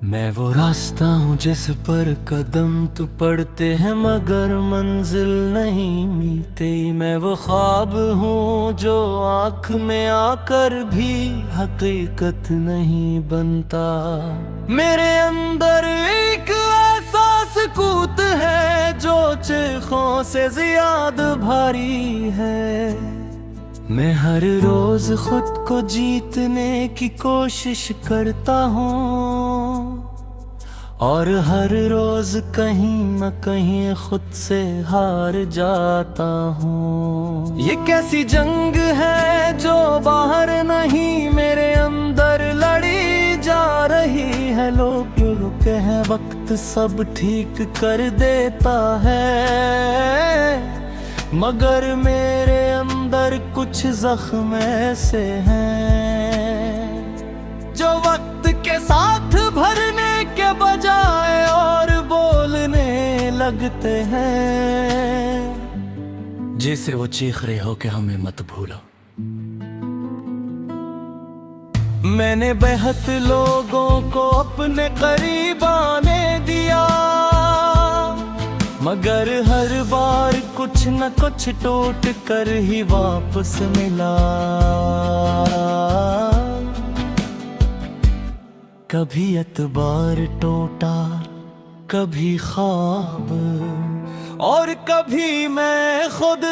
मैं वो रास्ता हूँ जिस पर कदम तो पड़ते हैं मगर मंजिल नहीं मिलती। मैं वो ख्वाब हूँ जो आँख में आकर भी हकीकत नहीं बनता। मेरे अंदर एक ऐसा सुकून है जो चीखों से ज्यादा भारी है। मैं हर रोज खुद को जीतने की कोशिश करता हूँ और हर रोज कहीं न कहीं खुद से हार जाता हूँ। ये कैसी जंग है जो बाहर नहीं मेरे अंदर लड़ी जा रही है। लोग रुके हैं वक्त सब ठीक कर देता है मगर मेरे अंदर कुछ जख्म ऐसे हैं जो वक्त के साथ भरने के बजाय और बोलने लगते हैं। जैसे वो चीख रहे हो कि हमें मत भूलो। मैंने बेहद लोगों को अपने करीब आने दिया मगर हर बार कुछ न कुछ टूट कर ही वापस मिला। कभी एतबार टूटा, कभी ख्वाब और कभी मैं खुद।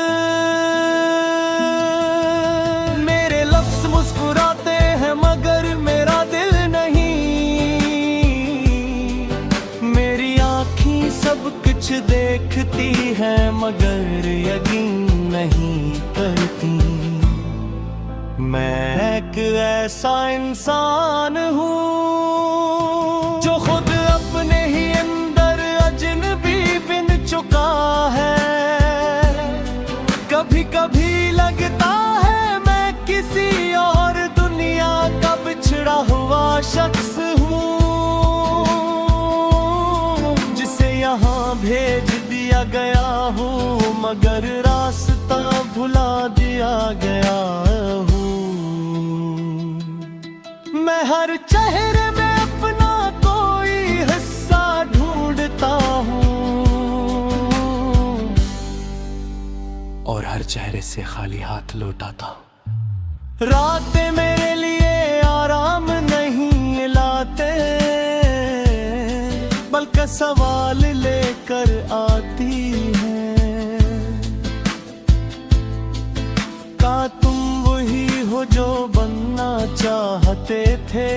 मेरे लफ्ज मुस्कुराते हैं मगर मेरा दिल नहीं। मेरी आँखें सब कुछ देखती है मगर यकीन नहीं करती। मैं एक ऐसा इंसान हूँ जो खुद अपने ही अंदर अजनबी बिन चुका है। कभी कभी लगता है मैं किसी और दुनिया का बिछड़ा हुआ शख्स हूँ यहाँ भेज दिया गया हूँ मगर रास्ता भुला दिया गया हूँ। मैं हर चेहरे में अपना कोई हिस्सा ढूंढता हूँ और हर चेहरे से खाली हाथ लौटाता हूँ। रातें मेरे लिए आराम नहीं लाते बल्कि सवाल लेकर आती है। का तुम वही हो जो बनना चाहते थे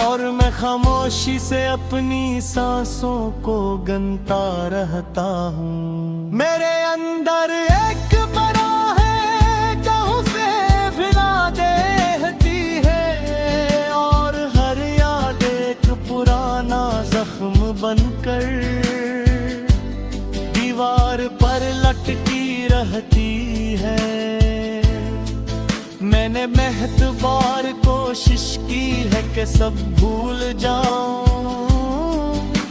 और मैं खामोशी से अपनी सांसों को गनता रहता हूँ। मेरे अंदर एक बड़ा है जहाँ से भिला देती है और हर याद एक पुराना जख्म बनकर दीवार पर लटकी रहती है। मैंने महत बार कोशिश की है कि सब भूल जाऊं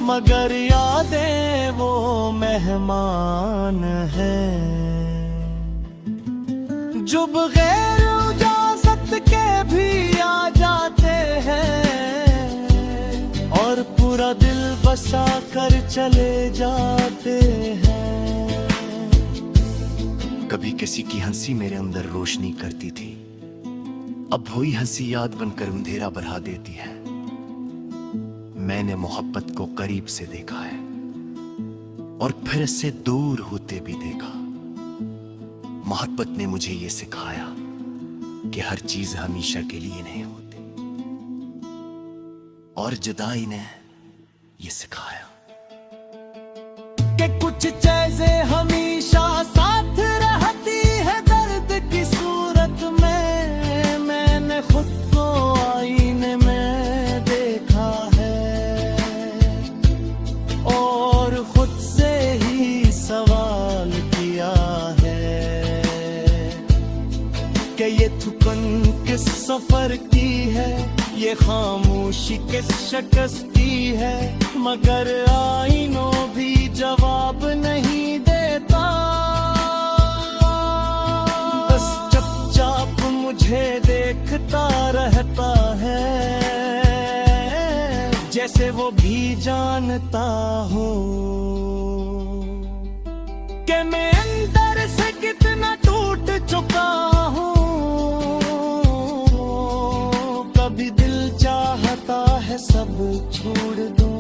मगर यादें वो मेहमान है जो बगैर इजाजत के भी आ जाते हैं और पूरा दिल बसा कर चले जाते हैं। कभी किसी की हंसी मेरे अंदर रोशनी करती थी, अब वही हंसी याद बनकर अंधेरा बढ़ा देती है। मैंने मोहब्बत को करीब से देखा है और फिर इससे दूर होते भी देखा। मोहब्बत ने मुझे ये सिखाया कि हर चीज हमेशा के लिए नहीं होती और जुदाई ने ये सिखाया कि कुछ चीजें हमेशा साथ रहती है दर्द की सूरत में। मैंने खुद को आईने में देखा है और खुद से ही सवाल किया है कि ये थकन किस सफर की है, ये खामोशी किस शिकस्त की है। मगर आईनों भी जवाब नहीं देता, बस चुपचाप मुझे देखता रहता है। वो भी जानता हूँ कि मैं अंदर से कितना टूट चुका हूँ। कभी दिल चाहता है सब छोड़ दूं,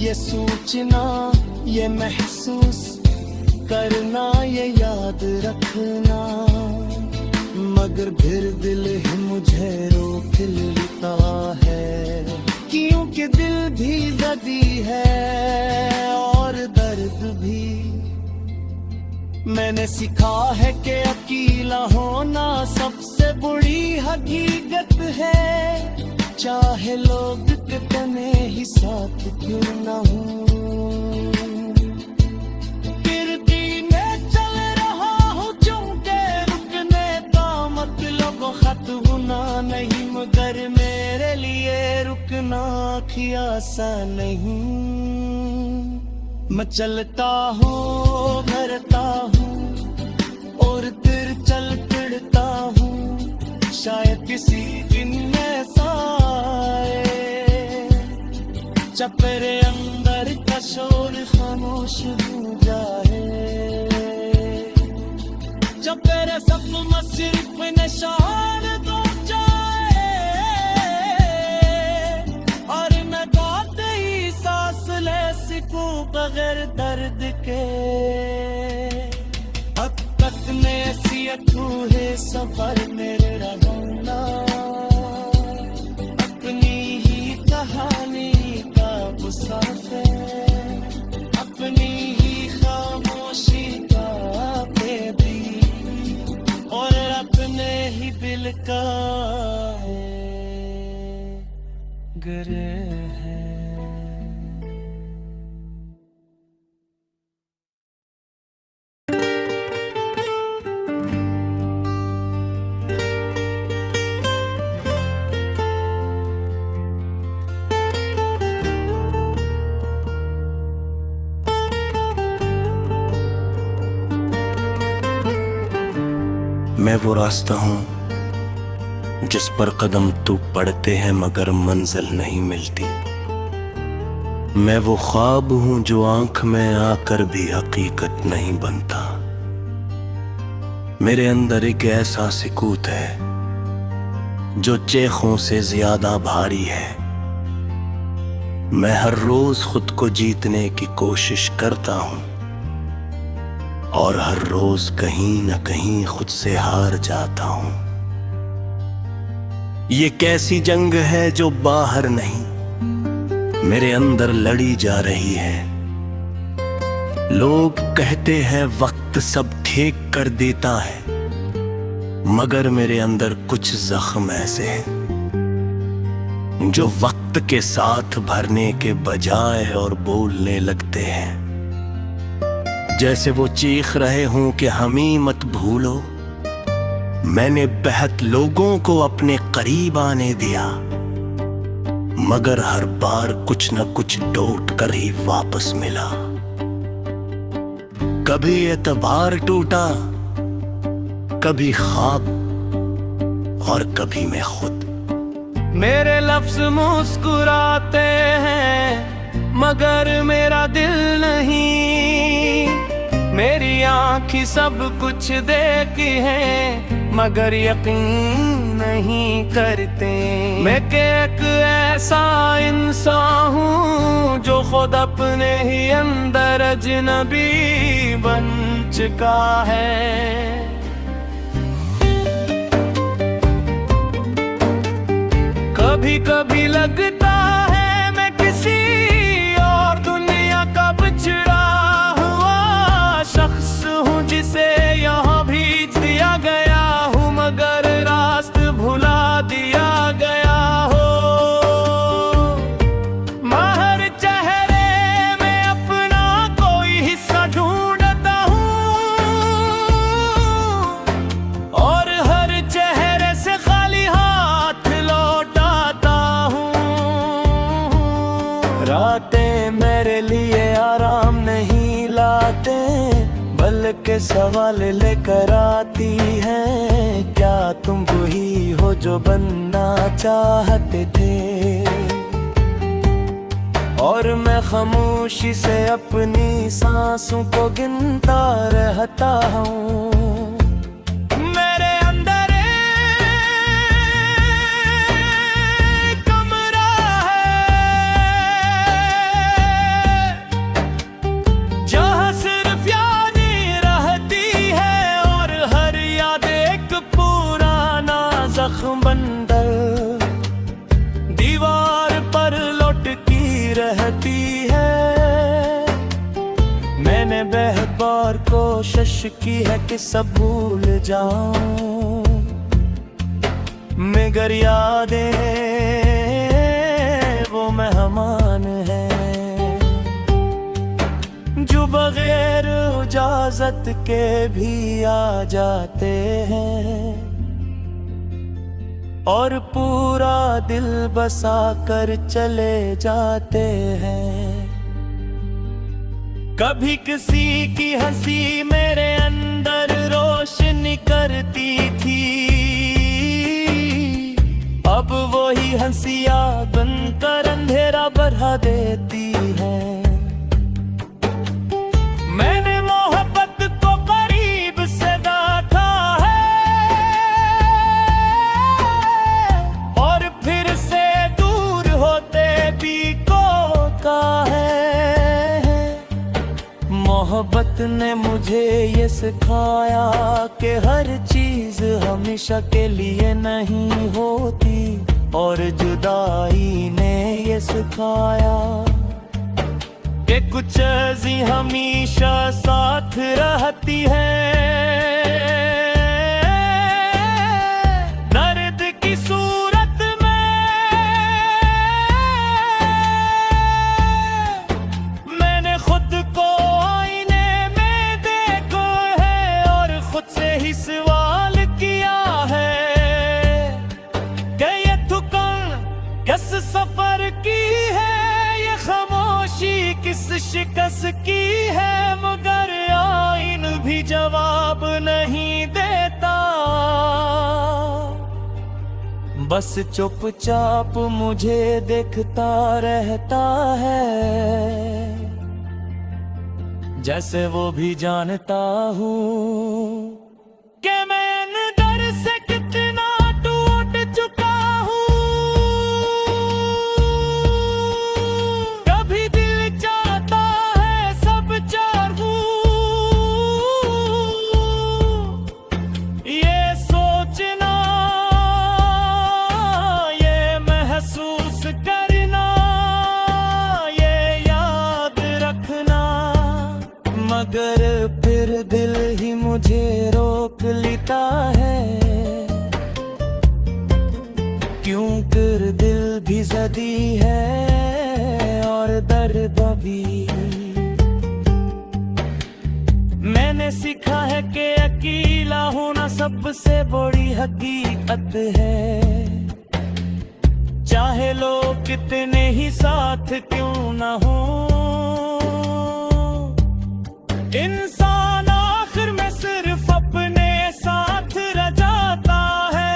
ये सोचना, ये महसूस करना, ये याद रखना, मगर फिर दिल ही मुझे रोक लेता है, क्योंकि दिल भी जदी है और दर्द भी। मैंने सीखा है कि अकेला होना सबसे बुरी हकीकत है, चाहे लोग कितने ही साथ क्यों ना हो। गिरती में चल रहा हूँ चूंकि रुकने का मतलब खत्म होना नहीं, मगर मेरे लिए रुकना भी आसान नहीं। मैं चलता हूँ, भरता हूँ और फिर चल पड़ता हूँ, शायद किसी दिन ऐसा आए जब मेरे अंदर का शोर खामोश हो जाए, जब मेरे सपनों सिर्फ निशान दो जाए और मैं गाते ही सांस ले सकूं बगैर दर्द के। अब तक ने ऐसी अधूरे सफर मेरे रहना, अपनी ही कहानी का मुसाफिर, अपनी ही खामोशी का बेबी और अपने ही दिल का गिरे है। मैं वो रास्ता हूँ जिस पर कदम तू पड़ते हैं मगर मंजिल नहीं मिलती। मैं वो ख्वाब हूँ जो आंख में आकर भी हकीकत नहीं बनता। मेरे अंदर एक ऐसा सुकूत है जो चेखों से ज्यादा भारी है। मैं हर रोज खुद को जीतने की कोशिश करता हूँ और हर रोज कहीं न कहीं खुद से हार जाता हूं। ये कैसी जंग है जो बाहर नहीं मेरे अंदर लड़ी जा रही है। लोग कहते हैं वक्त सब ठीक कर देता है, मगर मेरे अंदर कुछ जख्म ऐसे हैं जो वक्त के साथ भरने के बजाय और बोलने लगते हैं, जैसे वो चीख रहे हों कि हमें मत भूलो। मैंने बेहद लोगों को अपने करीब आने दिया, मगर हर बार कुछ न कुछ टूट कर ही वापस मिला। कभी एतबार टूटा, कभी ख्वाब और कभी मैं खुद। मेरे लफ्ज मुस्कुराते हैं मगर मेरा दिल नहीं, मेरी आँखें सब कुछ देखती हैं मगर यकीन नहीं करते। मैं एक ऐसा इंसान हूँ जो खुद अपने ही अंदर अजनबी बन चुका है। कभी कभी लगता है मैं किसी और दुनिया का बिछड़ा हुआ शख्स हूँ जिसे यहाँ भेज दिया गया हूँ मगर रास्ता भुला दिया गया हो। हर चेहरे में अपना कोई हिस्सा ढूंढता हूँ और हर चेहरे से खाली हाथ लौटाता हूँ। रातें मेरे लिए आराम नहीं लाते बल्कि सवाल लेकर आती हैं, क्या तुम वही हो जो बनना चाहते थे। और मैं खामोशी से अपनी सांसों को गिनता रहता हूँ। मेरे अंदर एक कमरा है जहाँ सिर्फ यादें रहती है, और हर याद एक पुराना जख्म बनकर दीवार पर लुटकी रहती है। मैंने बहुत बार कोशिश की है कि सब भूल जाऊं, मगर यादें वो मेहमान हैं जो बगैर इजाजत के भी आ जाते हैं, और पूरा दिल बसा कर चले जाते हैं। कभी किसी की हंसी मेरे अंदर रोशनी करती थी, अब वही हंसी आग बनकर अंधेरा बढ़ा देती है। मैंने मोहब्बत को करीब से देखा है और फिर से दूर होते भी कोका है। मोहब्बत ने मुझे ये सिखाया कि हर चीज हमेशा के लिए नहीं होती, और जुदाई ने ये सिखाया कि कुछ चीजें हमेशा साथ रहती हैं। दर्द की सूरत में मैंने खुद को आईने में देखा है, और खुद से ही सवाल किया है कि ये थकान किस सफर की है, ये खामोशी किस शिकस्त की है। मगर आईन भी जवाब नहीं देता, बस चुपचाप मुझे देखता रहता है, जैसे वो भी जानता हूँ कि मैं अंदर से कितना टूट चुका हूँ। कभी दिल चाहता है सब चाहूं, ये सोचना, ये महसूस करना, ये याद रखना, मगर फिर दिल ही मुझे रोक लेता है। क्यों कर दिल भी जदी है और दर्द भी। मैंने सीखा है कि अकेला होना सबसे बड़ी हकीकत है, चाहे लोग कितने ही साथ क्यों ना हो। इंसान आखिर में सिर्फ अपने साथ रह जाता है,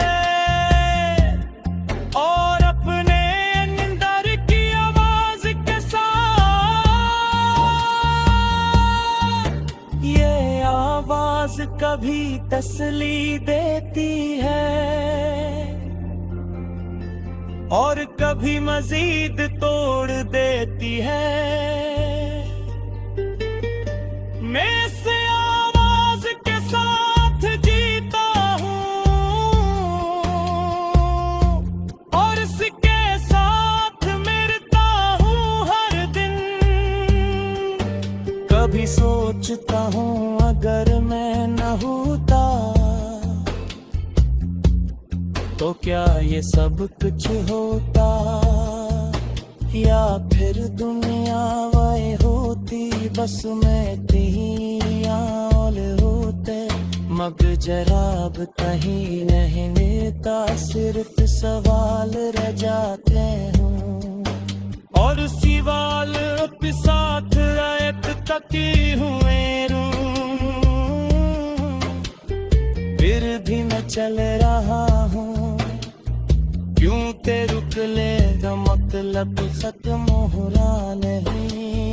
और अपने अंदर की आवाज के साथ ये आवाज कभी तसल्ली देती है और कभी मजीद तोड़ देती है। मैं इस आवाज के साथ जीता हूँ और इसके साथ मरता हूँ हर दिन। कभी सोचता हूँ अगर मैं न होता तो क्या ये सब कुछ होता, या फिर दुनिया वही होती, बस मैं तेल होते। मग जराब कहीं नहीं लेता, सिर्फ सवाल रह जाते हूँ, और सवाल के साथ रायत तकी हुए फिर भी मैं चल रहा हूँ। क्यों ते रुक लेगा मतलब खत्म हो रहा नहीं।